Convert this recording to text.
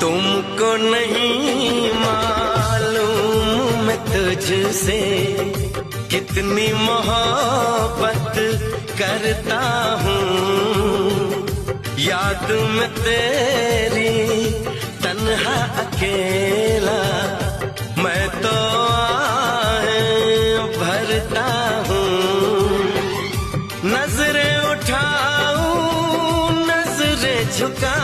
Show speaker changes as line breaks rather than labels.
तुमको नहीं मालूम मैं तुझसे कितनी मोहब्बत करता हूँ। याद में तेरी तन्हा अकेला मैं तो आहें भरता हूँ। नजरें उठाऊं नजरें झुका